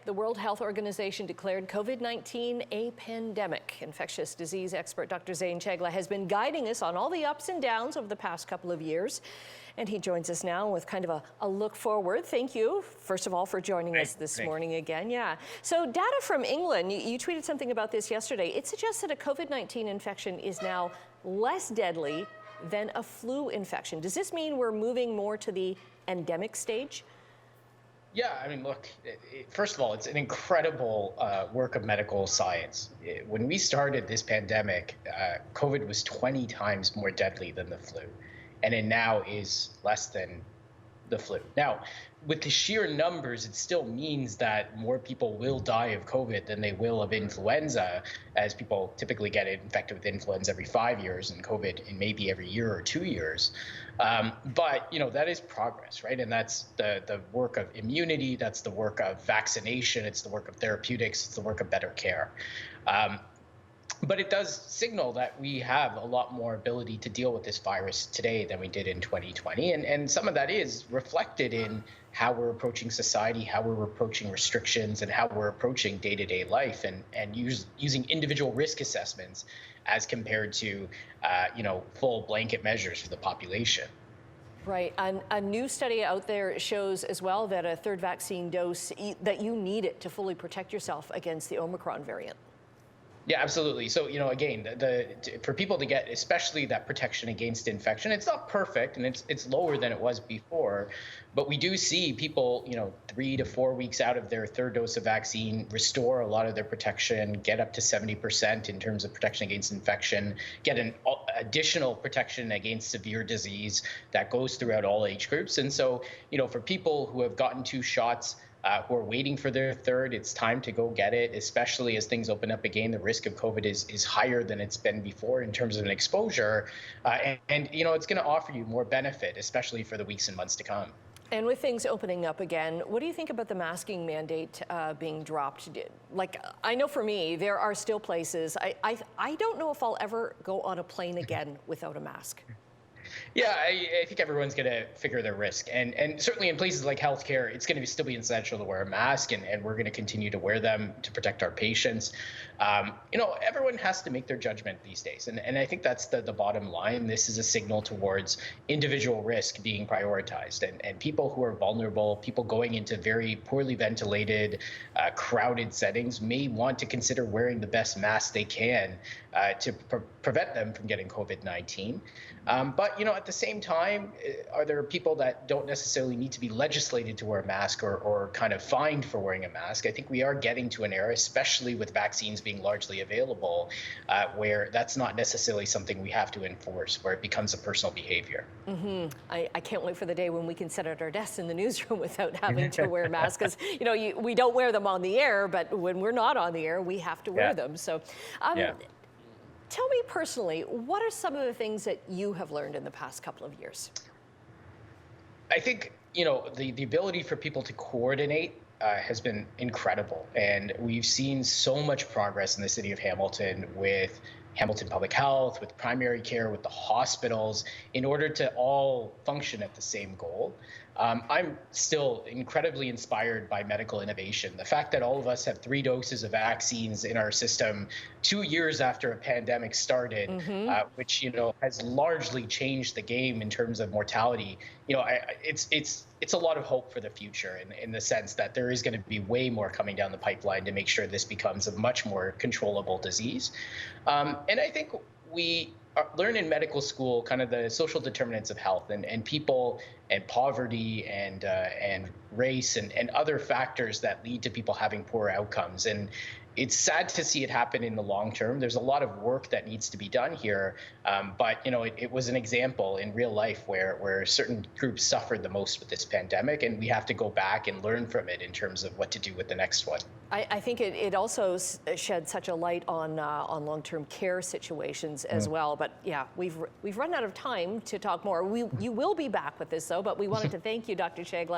the World Health Organization declared COVID-19 a pandemic. Infectious disease expert Dr. Zain Chagla has been guiding us on all the ups and downs of the past couple of years. And he joins us now with kind of a look forward. Thank you, first of all, for joining us this morning again. Yeah. So data from England, you tweeted something about this yesterday. It suggests that a COVID-19 infection is now less deadly than a flu infection. Does this mean we're moving more to the endemic stage? Yeah, I mean, look, first of all, it's an incredible work of medical science. When we started this pandemic, COVID was 20 times more deadly than the flu, and it now is less than the flu. Now, with the sheer numbers, it still means that more people will die of COVID than they will of influenza, as people typically get infected with influenza every 5 years and COVID in maybe every year or 2 years. But, that is progress, right? And that's the work of immunity. That's the work of vaccination. It's the work of therapeutics. It's the work of better care. But it does signal that we have a lot more ability to deal with this virus today than we did in 2020. And some of that is reflected in how we're approaching society, how we're approaching restrictions, and how we're approaching day-to-day life, and using individual risk assessments as compared to, full blanket measures for the population. Right. A new study out there shows as well that a third vaccine dose, that you need it to fully protect yourself against the Omicron variant. Yeah, absolutely. So, again, for people to get especially that protection against infection, it's not perfect and it's lower than it was before. But we do see people, 3 to 4 weeks out of their third dose of vaccine restore a lot of their protection, get up to 70% in terms of protection against infection, get an additional protection against severe disease that goes throughout all age groups. And so, for people who have gotten 2 shots, who are waiting for their third, it's time to go get it, especially as things open up again. The risk of COVID is higher than it's been before in terms of an exposure. And it's going to offer you more benefit, especially for the weeks and months to come. And with things opening up again, what do you think about the masking mandate being dropped? Like, I know for me, there are still places, I don't know if I'll ever go on a plane again without a mask. Yeah, I think everyone's going to figure their risk. And certainly in places like healthcare, it's going to still be essential to wear a mask, and we're going to continue to wear them to protect our patients. Everyone has to make their judgment these days. And I think that's the bottom line. This is a signal towards individual risk being prioritized. And people who are vulnerable, people going into very poorly ventilated, crowded settings may want to consider wearing the best mask they can to prevent them from getting COVID-19. But, at the same time, are there people that don't necessarily need to be legislated to wear a mask or kind of fined for wearing a mask? I think we are getting to an era, especially with vaccines being largely available, where that's not necessarily something we have to enforce, where it becomes a personal behavior. Mm-hmm. I can't wait for the day when we can sit at our desks in the newsroom without having to wear masks. Because, we don't wear them on the air, but when we're not on the air, we have to wear them. So. Tell me personally, what are some of the things that you have learned in the past couple of years? I think, the ability for people to coordinate has been incredible. And we've seen so much progress in the city of Hamilton with Hamilton Public Health, with primary care, with the hospitals, in order to all function at the same goal. I'm still incredibly inspired by medical innovation. The fact that all of us have 3 doses of vaccines in our system 2 years after a pandemic started, which has largely changed the game in terms of mortality. It's a lot of hope for the future in the sense that there is going to be way more coming down the pipeline to make sure this becomes a much more controllable disease. And I think we learn in medical school kind of the social determinants of health and people and poverty and race and other factors that lead to people having poor outcomes. And it's sad to see it happen in the long term. There's a lot of work that needs to be done here. But, it was an example in real life where certain groups suffered the most with this pandemic, and we have to go back and learn from it in terms of what to do with the next one. I think it also shed such a light on long-term care situations as well. But yeah, we've run out of time to talk more. You will be back with this, though, but we wanted to thank you, Dr. Chagla.